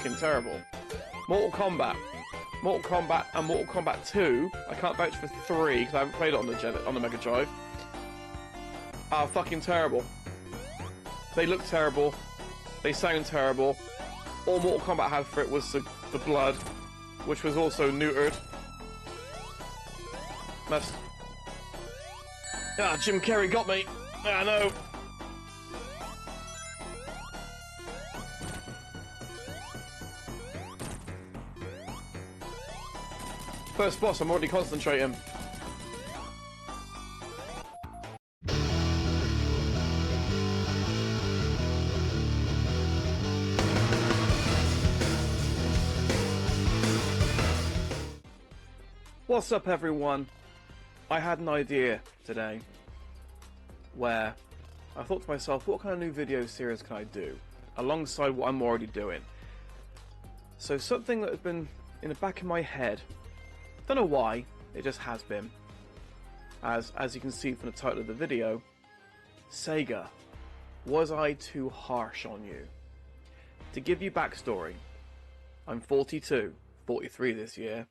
fucking terrible. Mortal Kombat and Mortal Kombat 2, I can't vouch for 3 because I haven't played it on the Mega Drive, are fucking terrible. They look terrible, they sound terrible. All Mortal Kombat had for it was the blood, which was also neutered. That's... Ah, Jim Carrey got me! Ah, no! First boss, I'm already concentrating. What's up, everyone? I had an idea today where I thought to myself, what kind of new video series can I do alongside what I'm already doing? So something that has been in the back of my head, don't know why, it just has been. As you can see from the title of the video, Sega, was I too harsh on you? To give you backstory, I'm 42, 43 this year.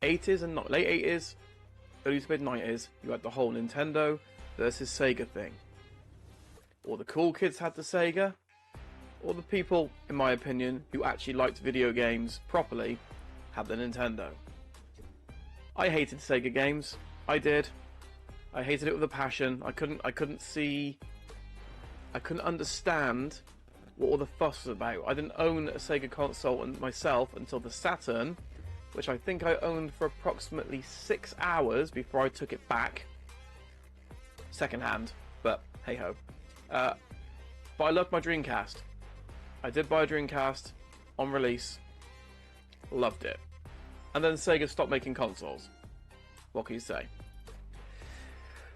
80s and not late 80s, early to mid 90s, you had the whole Nintendo versus Sega thing. All the cool kids had the Sega, or the people, in my opinion, who actually liked video games properly, had the Nintendo. I hated Sega games. I did. I hated it with a passion. I couldn't understand what all the fuss was about. I didn't own a Sega console myself until the Saturn, which I think I owned for approximately 6 hours before I took it back. Second hand, but hey ho. But I loved my Dreamcast. I did buy a Dreamcast on release. Loved it. And then Sega stopped making consoles. What can you say?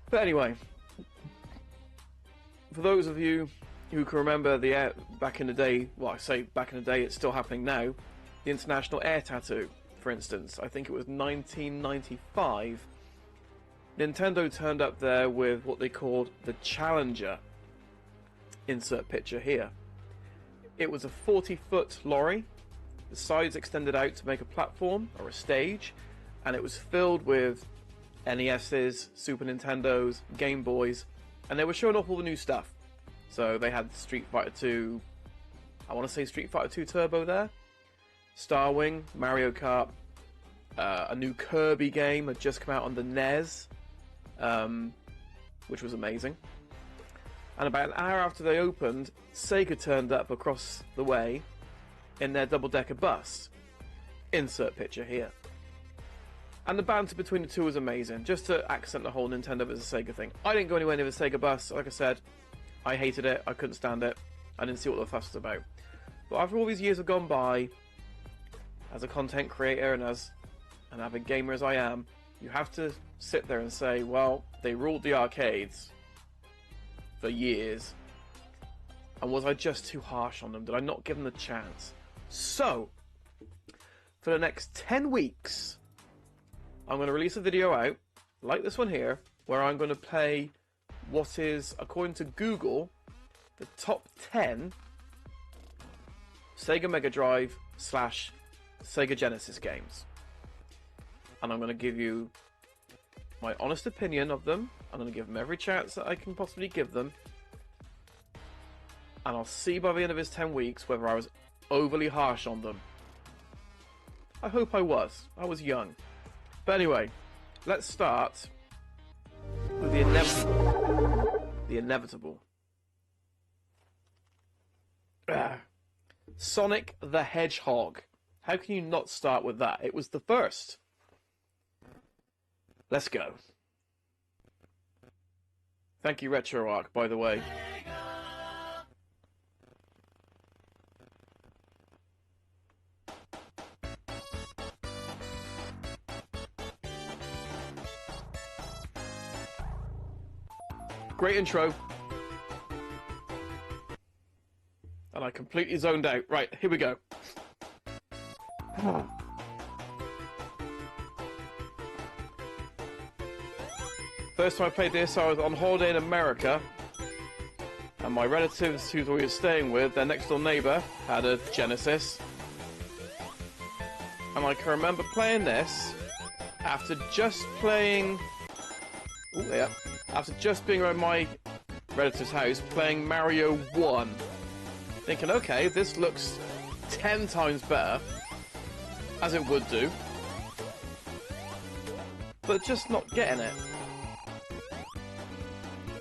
But anyway, for those of you who can remember back in the day, well, I say back in the day, it's still happening now, the International Air Tattoo, for instance, I think it was 1995, Nintendo turned up there with what they called the Challenger. Insert picture here. It was a 40-foot lorry. The sides extended out to make a platform or a stage, and it was filled with NESs, Super Nintendos, Game Boys, and they were showing off all the new stuff. So they had Street Fighter 2, I want to say Street Fighter 2 Turbo there, Star Wing, Mario Kart, a new Kirby game had just come out on the NES, which was amazing. And about an hour after they opened, Sega turned up across the way in their double-decker bus. Insert picture here. And the banter between the two was amazing, just to accent the whole Nintendo versus Sega thing. I didn't go anywhere near the Sega bus, like I said. I hated it, I couldn't stand it, I didn't see what the fuss was about. But after all these years have gone by, as a content creator and as an avid gamer as I am, you have to sit there and say, well, they ruled the arcades for years, and was I just too harsh on them? Did I not give them the chance? So, for the next 10 weeks, I'm going to release a video out, like this one here, where I'm going to play what is, according to Google, the top 10 Sega Megadrive / Sega Genesis games. And I'm going to give you my honest opinion of them. I'm going to give them every chance that I can possibly give them. And I'll see by the end of this 10 weeks whether I was overly harsh on them. I hope I was. I was young. But anyway, let's start with the inevitable. The inevitable. Sonic the Hedgehog. How can you not start with that? It was the first. Let's go. Thank you, RetroArch, by the way. Great intro. And I completely zoned out. Right, here we go. First time I played this, I was on holiday in America. And my relatives who we were staying with, their next door neighbour, had a Genesis. And I can remember playing this after just playing... Ooh, yeah. After just being around my relative's house, playing Mario 1. Thinking, okay, this looks 10 times better, as it would do. But just not getting it.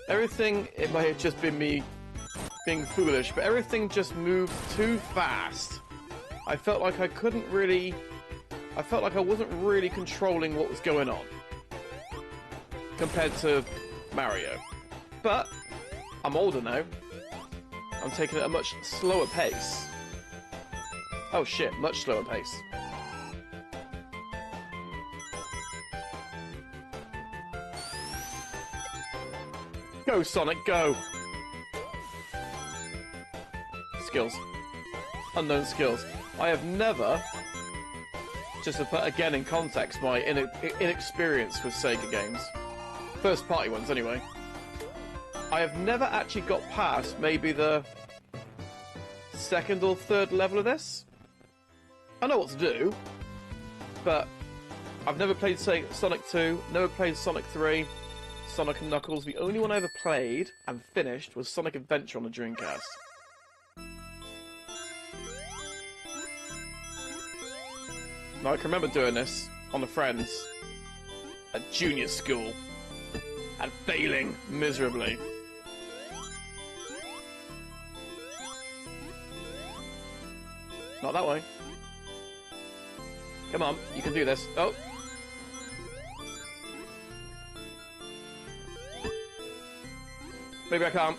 Everything, it might have just been me being foolish, but everything just moved too fast. I felt like I couldn't really... I felt like I wasn't really controlling what was going on. Compared to Mario. But, I'm older now. I'm taking it at a much slower pace. Oh shit, much slower pace. Go, Sonic, go! Skills. Unknown skills. I have never, just to put again in context my inexperience with Sega games, first party ones anyway, I have never actually got past maybe the second or third level of this. I know what to do, but I've never played Sonic 2, never played Sonic 3, Sonic and Knuckles. The only one I ever played and finished was Sonic Adventure on the Dreamcast. Now I can remember doing this on the Friends at junior school and failing miserably. Not that way. Come on, you can do this. Oh! Maybe I can't.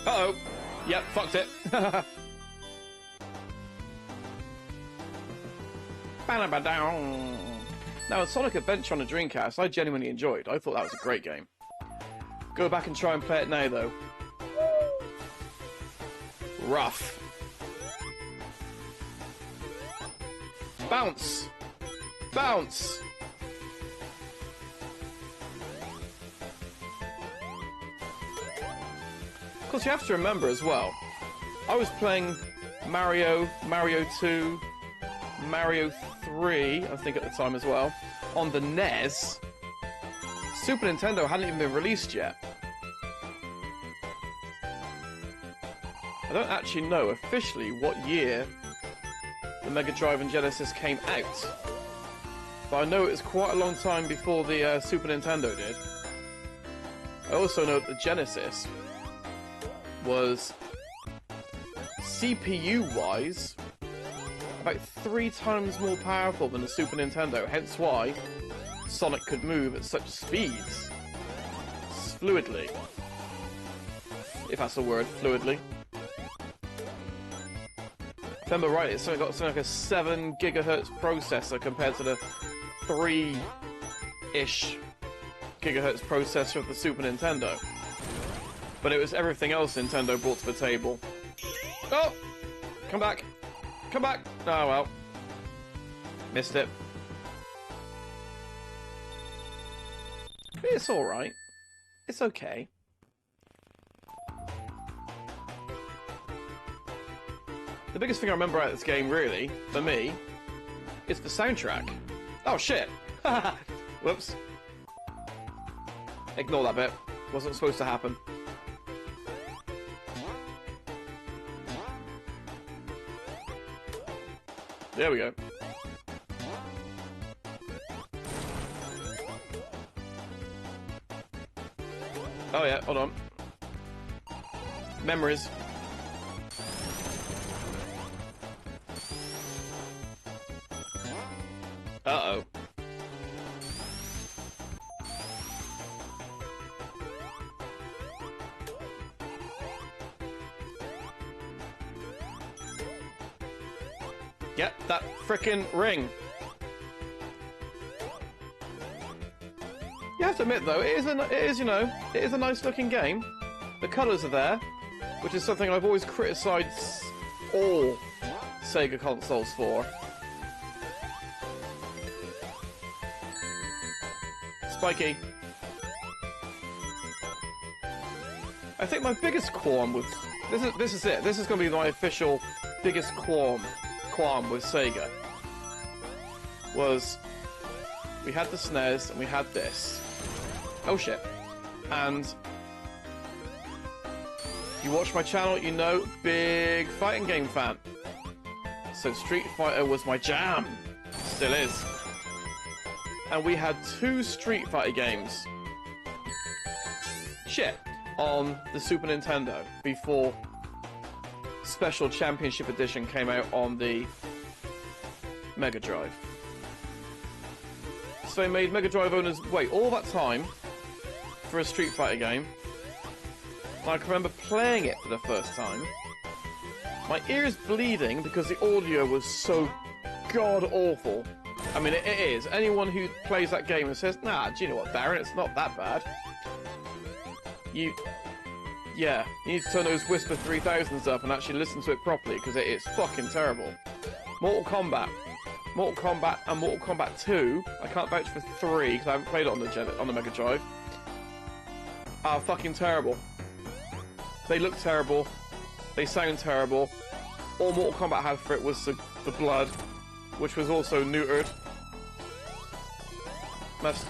Uh-oh. Yep, fucked it. Now, Sonic Adventure on the Dreamcast, I genuinely enjoyed. I thought that was a great game. Go back and try and play it now, though. Rough. Bounce! Bounce! Of course, you have to remember as well, I was playing Mario, Mario 2, Mario 3, I think at the time as well, on the NES. Super Nintendo hadn't even been released yet. I don't actually know officially what year the Megadrive and Genesis came out, but I know it was quite a long time before the Super Nintendo did. I also know that the Genesis was, CPU-wise, about 3 times more powerful than the Super Nintendo, hence why Sonic could move at such speeds. Fluidly. If that's a word, fluidly. If I remember right, it's got something like a 7 GHz processor compared to the 3-ish GHz processor of the Super Nintendo. But it was everything else Nintendo brought to the table. Oh! Come back! Come back! Oh well. Missed it. It's alright. It's okay. The biggest thing I remember out of this game, really, for me, is the soundtrack. Oh shit! Whoops. Ignore that bit. Wasn't supposed to happen. There we go. Oh yeah, hold on. Memories. Uh-oh. Get that frickin' ring. You have to admit though, it is a nice looking game. The colours are there, which is something I've always criticised all Sega consoles for. Spikey. I think my biggest qualm with this is it. This is going to be my official biggest qualm with Sega. Was we had the SNES and we had this. Oh shit! And you watch my channel, you know, big fighting game fan. So Street Fighter was my jam. Still is. And we had 2 Street Fighter games. Shit. On the Super Nintendo before Special Championship Edition came out on the Mega Drive. So they made Mega Drive owners wait all that time for a Street Fighter game. And I can remember playing it for the first time. My ears bleeding because the audio was so god awful. I mean, it is. Anyone who plays that game and says, nah, do you know what, Darren, it's not that bad. You need to turn those Whisper 3000s up and actually listen to it properly, because it is fucking terrible. Mortal Kombat and Mortal Kombat 2, I can't vouch for 3, because I haven't played it on the Mega Drive, are fucking terrible. They look terrible, they sound terrible. All Mortal Kombat had for it was the blood, which was also neutered. That's...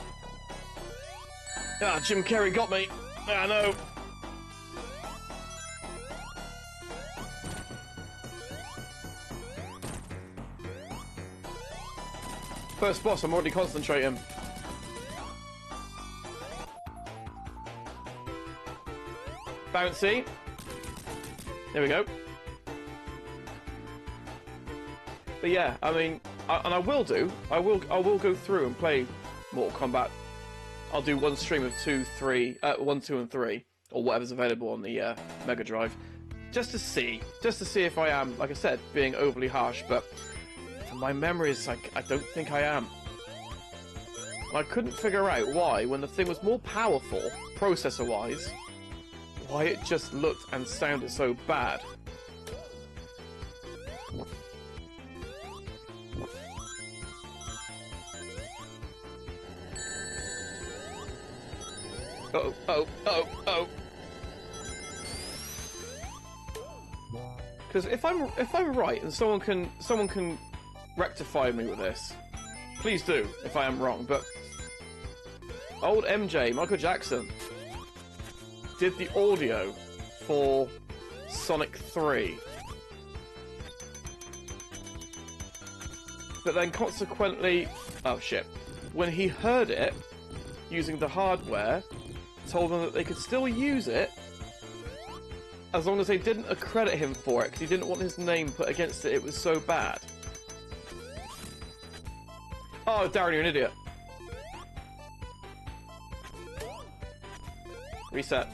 Ah, Jim Carrey got me! I know! First boss, I'm already concentrating. Bouncy. There we go. But yeah, I mean, I will go through and play Mortal Kombat. I'll do one stream of 1, 2, and 3, or whatever's available on the Mega Drive, just to see if I am, like I said, being overly harsh. But from my memories, I don't think I am. I couldn't figure out why, when the thing was more powerful, processor-wise, why it just looked and sounded so bad. Oh. Because if I'm right, and someone can rectify me with this, please do if I am wrong. But old MJ, Michael Jackson, did the audio for Sonic 3. But then consequently, oh shit, when he heard it using the hardware, told them that they could still use it as long as they didn't accredit him for it, because he didn't want his name put against it. It was so bad. Oh, Darren, you're an idiot. Reset.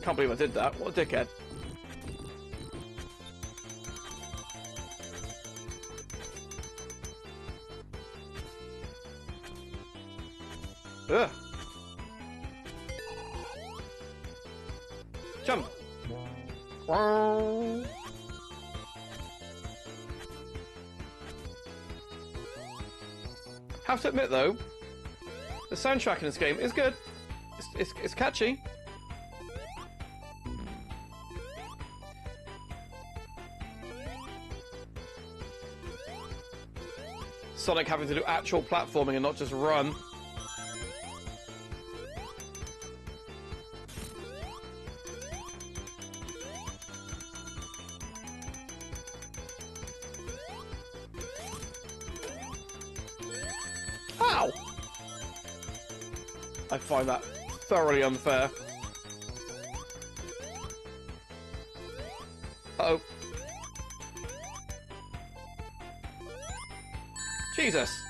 Can't believe I did that. What a dickhead. Ugh. Jump. Have to admit though, the soundtrack in this game is good. It's catchy. Sonic having to do actual platforming and not just run. Ow! I find that thoroughly unfair. Uh-oh. Jesus.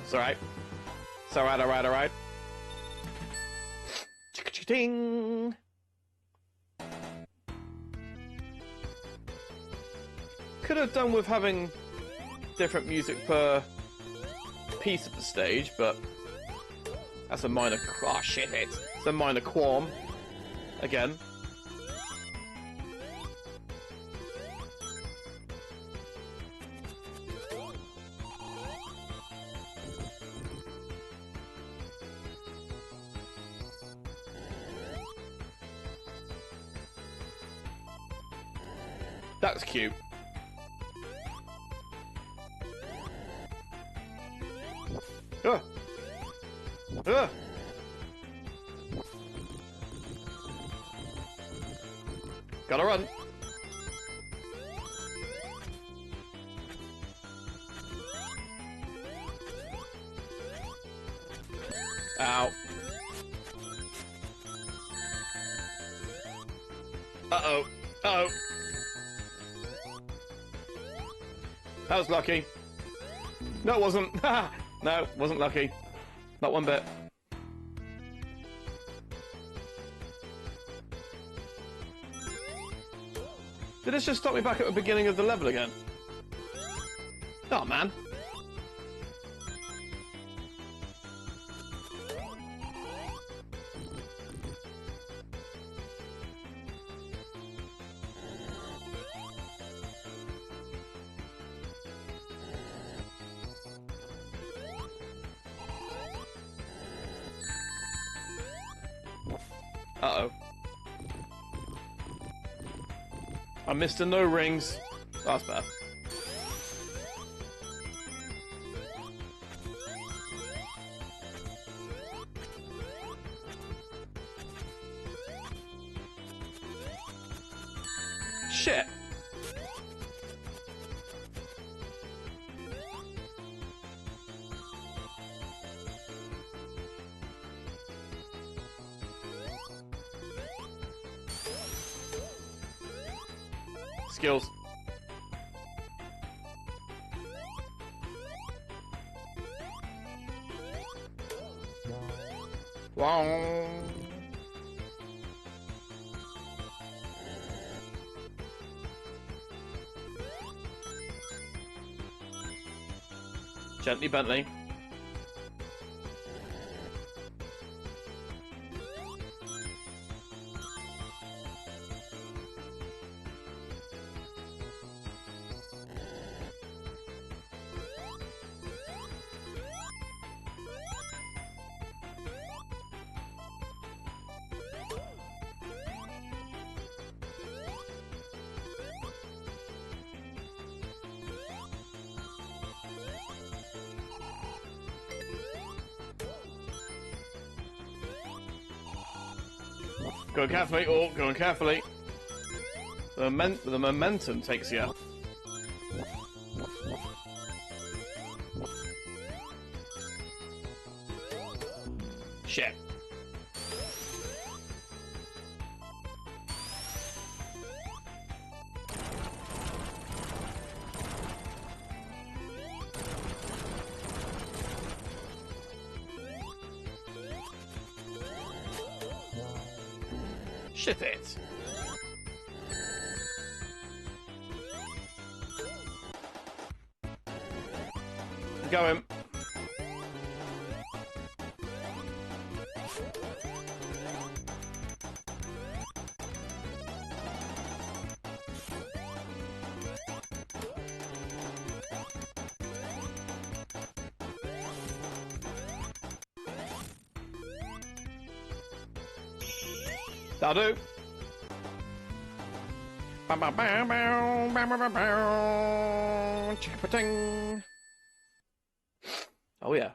It's alright. It's alright, alright. Ding! Could have done with having different music per piece of the stage, but That's a minor... Oh, shit it. It's a minor qualm. Again. That's cute. Ah. Ah. Gotta run. Ow. Uh-oh. Uh-oh. That was lucky. No, it wasn't. No, wasn't lucky. Not one bit. Did this just stop me back at the beginning of the level again? Oh, man. Uh-oh. I missed a no rings. That's bad. Shit. Skills. Wow. Gently, Bentley. Going carefully. Oh, going carefully. The momentum takes you out. Shit. Shit it. Going. That'll do. Chicka-pa-ting. Oh yeah.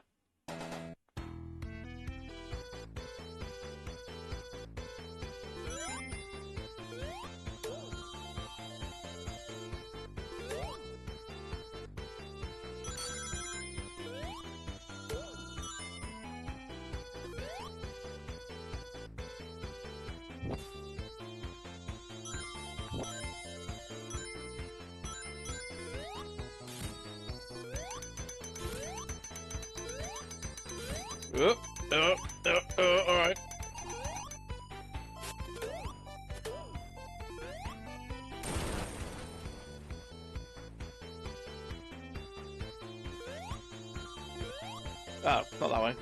Alright. Oh, not that way.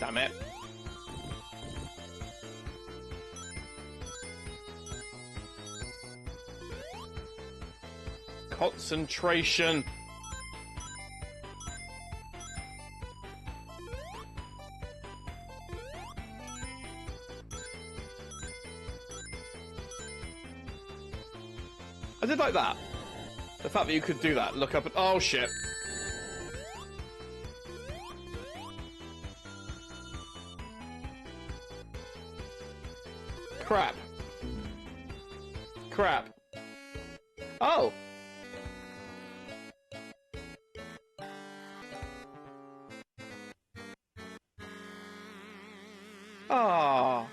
Damn it. Concentration. I did like that. The fact that you could do that. Look up and... Oh, shit. Crap. Crap. Oh! Ah.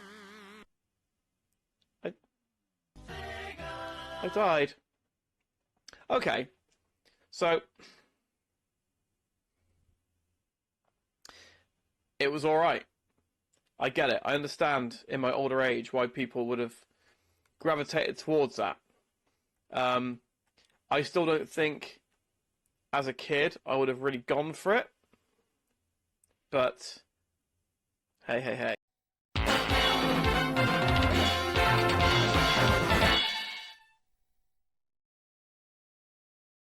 I died. Okay. So... It was alright. I get it. I understand in my older age why people would have gravitated towards that. I still don't think, as a kid, I would have really gone for it. But, hey, hey, hey.